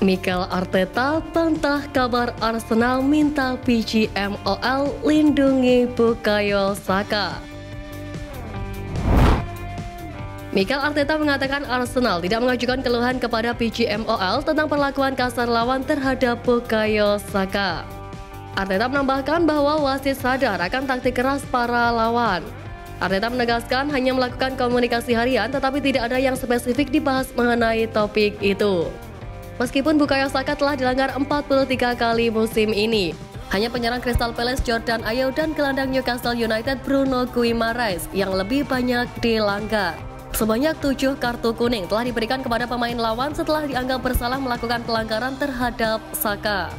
Mikel Arteta bantah kabar Arsenal minta PGMOL lindungi Bukayo Saka. Mikel Arteta mengatakan Arsenal tidak mengajukan keluhan kepada PGMOL tentang perlakuan kasar lawan terhadap Bukayo Saka. Arteta menambahkan bahwa wasit sadar akan taktik keras para lawan. Arteta menegaskan hanya melakukan komunikasi harian tetapi tidak ada yang spesifik dibahas mengenai topik itu. Meskipun Bukayo Saka telah dilanggar 43 kali musim ini, hanya penyerang Crystal Palace Jordan Ayew dan gelandang Newcastle United Bruno Guimaraes yang lebih banyak dilanggar. Sebanyak 7 kartu kuning telah diberikan kepada pemain lawan setelah dianggap bersalah melakukan pelanggaran terhadap Saka.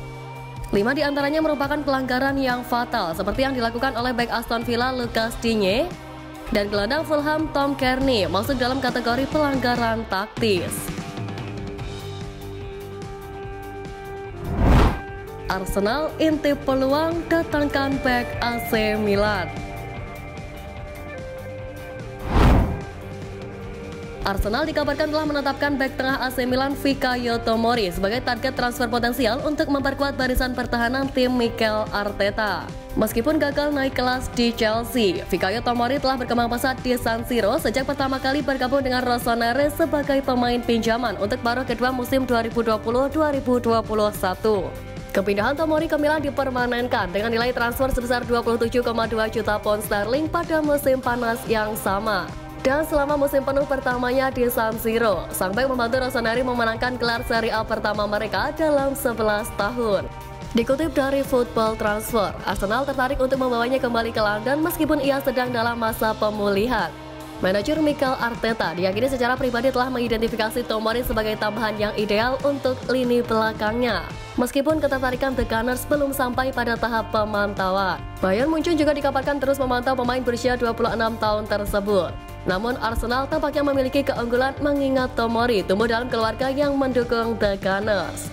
5 diantaranya merupakan pelanggaran yang fatal seperti yang dilakukan oleh bek Aston Villa Lucas Digne dan gelandang Fulham Tom Cairney masuk dalam kategori pelanggaran taktis. Arsenal intip peluang datangkan bek AC Milan. Arsenal dikabarkan telah menetapkan bek tengah AC Milan Fikayo Tomori sebagai target transfer potensial untuk memperkuat barisan pertahanan tim Mikel Arteta. Meskipun gagal naik kelas di Chelsea, Fikayo Tomori telah berkembang pesat di San Siro sejak pertama kali bergabung dengan Rossoneri sebagai pemain pinjaman untuk paruh kedua musim 2020-2021. Kepindahan Tomori ke Milan dipermanenkan dengan nilai transfer sebesar 27,2 juta pound sterling pada musim panas yang sama. Dan selama musim penuh pertamanya di San Siro, sang bek membantu Rossoneri memenangkan gelar Serie A pertama mereka dalam 11 tahun. Dikutip dari Football Transfer, Arsenal tertarik untuk membawanya kembali ke London meskipun ia sedang dalam masa pemulihan. Manajer Mikel Arteta diyakini secara pribadi telah mengidentifikasi Tomori sebagai tambahan yang ideal untuk lini belakangnya. Meskipun ketertarikan The Gunners belum sampai pada tahap pemantauan, Bayern Munchen juga dikabarkan terus memantau pemain berusia 26 tahun tersebut. Namun Arsenal tampaknya memiliki keunggulan mengingat Tomori tumbuh dalam keluarga yang mendukung The Gunners.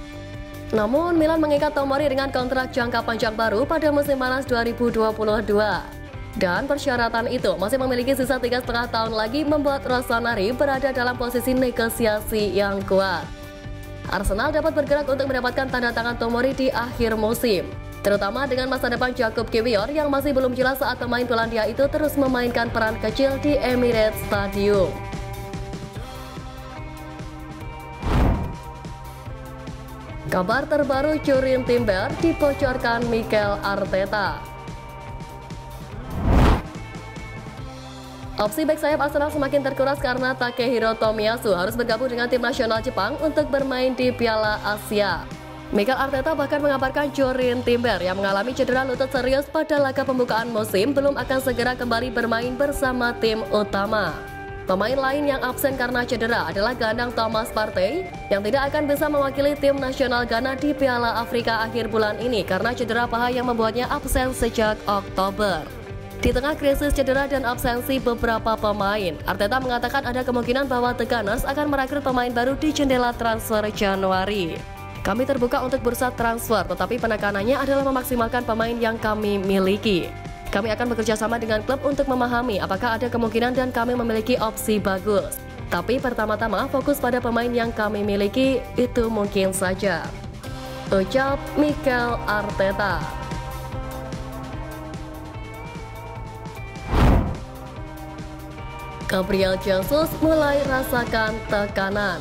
Namun Milan mengikat Tomori dengan kontrak jangka panjang baru pada musim panas 2022. Dan persyaratan itu masih memiliki sisa 3,5 tahun lagi membuat Rossoneri berada dalam posisi negosiasi yang kuat. Arsenal dapat bergerak untuk mendapatkan tanda tangan Tomori di akhir musim, terutama dengan masa depan Jakub Kiwior yang masih belum jelas saat pemain Polandia itu terus memainkan peran kecil di Emirates Stadium. Kabar terbaru Jurrien Timber dibocorkan Mikel Arteta. Opsi bek sayap Arsenal semakin terkuras karena Takehiro Tomiyasu harus bergabung dengan tim nasional Jepang untuk bermain di Piala Asia. Mikel Arteta bahkan mengabarkan Jurrien Timber yang mengalami cedera lutut serius pada laga pembukaan musim belum akan segera kembali bermain bersama tim utama. Pemain lain yang absen karena cedera adalah gelandang Thomas Partey yang tidak akan bisa mewakili tim nasional Ghana di Piala Afrika akhir bulan ini karena cedera paha yang membuatnya absen sejak Oktober. Di tengah krisis cedera dan absensi beberapa pemain, Arteta mengatakan ada kemungkinan bahwa The Gunners akan merekrut pemain baru di jendela transfer Januari. Kami terbuka untuk bursa transfer, tetapi penekanannya adalah memaksimalkan pemain yang kami miliki. Kami akan bekerja sama dengan klub untuk memahami apakah ada kemungkinan dan kami memiliki opsi bagus. Tapi pertama-tama fokus pada pemain yang kami miliki, itu mungkin saja, ucap Mikel Arteta. Gabriel Jesus mulai rasakan tekanan.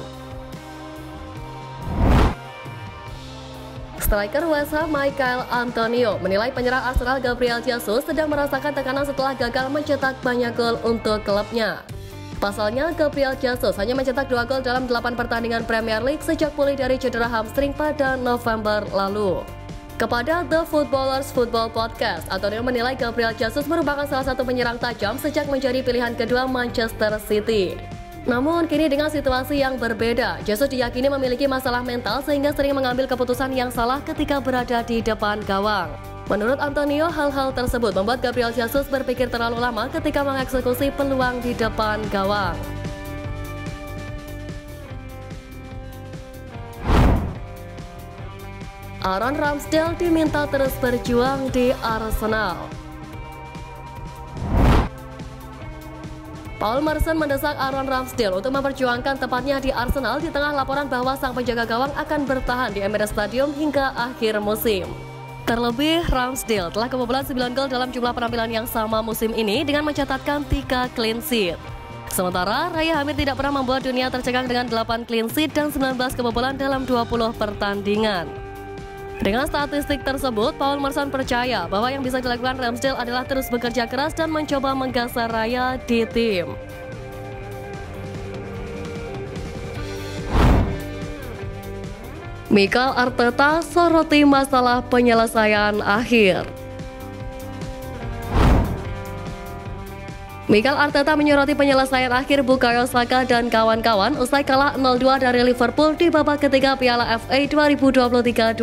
Striker West Ham Michail Antonio menilai penyerang Arsenal Gabriel Jesus sedang merasakan tekanan setelah gagal mencetak banyak gol untuk klubnya. Pasalnya, Gabriel Jesus hanya mencetak 2 gol dalam 8 pertandingan Premier League sejak pulih dari cedera hamstring pada November lalu. Kepada The Footballers Football Podcast, Antonio menilai Gabriel Jesus merupakan salah satu penyerang tajam sejak menjadi pilihan kedua Manchester City. Namun kini dengan situasi yang berbeda, Jesus diyakini memiliki masalah mental sehingga sering mengambil keputusan yang salah ketika berada di depan gawang. Menurut Antonio, hal-hal tersebut membuat Gabriel Jesus berpikir terlalu lama ketika mengeksekusi peluang di depan gawang. Aaron Ramsdale diminta terus berjuang di Arsenal. Paul Merson mendesak Aaron Ramsdale untuk memperjuangkan tempatnya di Arsenal di tengah laporan bahwa sang penjaga gawang akan bertahan di Emirates Stadium hingga akhir musim. Terlebih, Ramsdale telah kebobolan 9 gol dalam jumlah penampilan yang sama musim ini dengan mencatatkan 3 clean sheet. Sementara, Raya Hamid tidak pernah membuat dunia tercengang dengan 8 clean sheet dan 19 kebobolan dalam 20 pertandingan. Dengan statistik tersebut, Paul Merson percaya bahwa yang bisa dilakukan Ramsdale adalah terus bekerja keras dan mencoba menggeser Raya di tim. Mikel Arteta soroti masalah penyelesaian akhir. Mikel Arteta menyoroti penyelesaian akhir Bukayo Saka dan kawan-kawan usai kalah 0-2 dari Liverpool di babak ketiga Piala FA 2023-2024.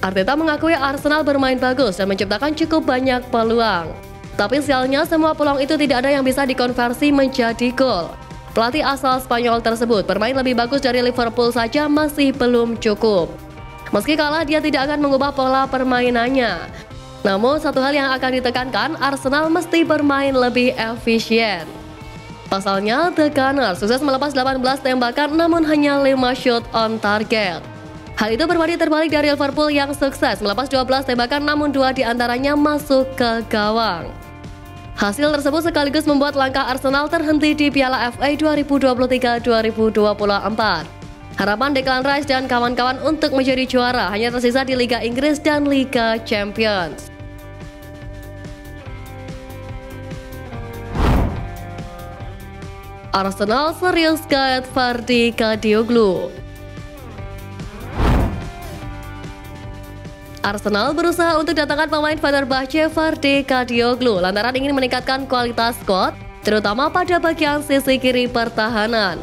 Arteta mengakui Arsenal bermain bagus dan menciptakan cukup banyak peluang. Tapi sialnya semua peluang itu tidak ada yang bisa dikonversi menjadi gol. Pelatih asal Spanyol tersebut bermain lebih bagus dari Liverpool saja masih belum cukup. Meski kalah, dia tidak akan mengubah pola permainannya. Namun satu hal yang akan ditekankan, Arsenal mesti bermain lebih efisien. Pasalnya, The Gunners sukses melepas 18 tembakan namun hanya 5 shot on target. Hal itu berbanding terbalik dari Liverpool yang sukses melepas 12 tembakan namun 2 diantaranya masuk ke gawang. Hasil tersebut sekaligus membuat langkah Arsenal terhenti di Piala FA 2023-2024. Harapan Declan Rice dan kawan-kawan untuk menjadi juara hanya tersisa di Liga Inggris dan Liga Champions. Arsenal serius gait Vardy Kadioglu. Arsenal berusaha untuk datangkan pemain Fenerbahce Vardy Kadioglu lantaran ingin meningkatkan kualitas squad, terutama pada bagian sisi kiri pertahanan.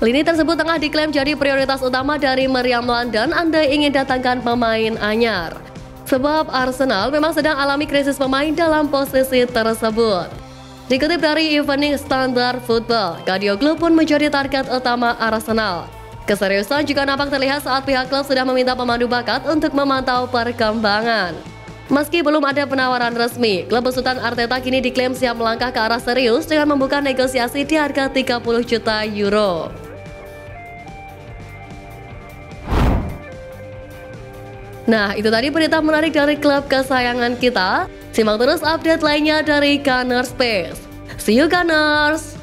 Lini tersebut tengah diklaim jadi prioritas utama dari Meriam London andai ingin datangkan pemain anyar. Sebab Arsenal memang sedang alami krisis pemain dalam posisi tersebut. Dikutip dari Evening Standard Football, Kadioglu pun menjadi target utama Arsenal. Keseriusan juga nampak terlihat saat pihak klub sudah meminta pemandu bakat untuk memantau perkembangan. Meski belum ada penawaran resmi, klub besutan Arteta kini diklaim siap melangkah ke arah serius dengan membuka negosiasi di harga 30 juta euro. Nah, itu tadi berita menarik dari klub kesayangan kita. Simak terus update lainnya dari Gunners Space. See you Gunners!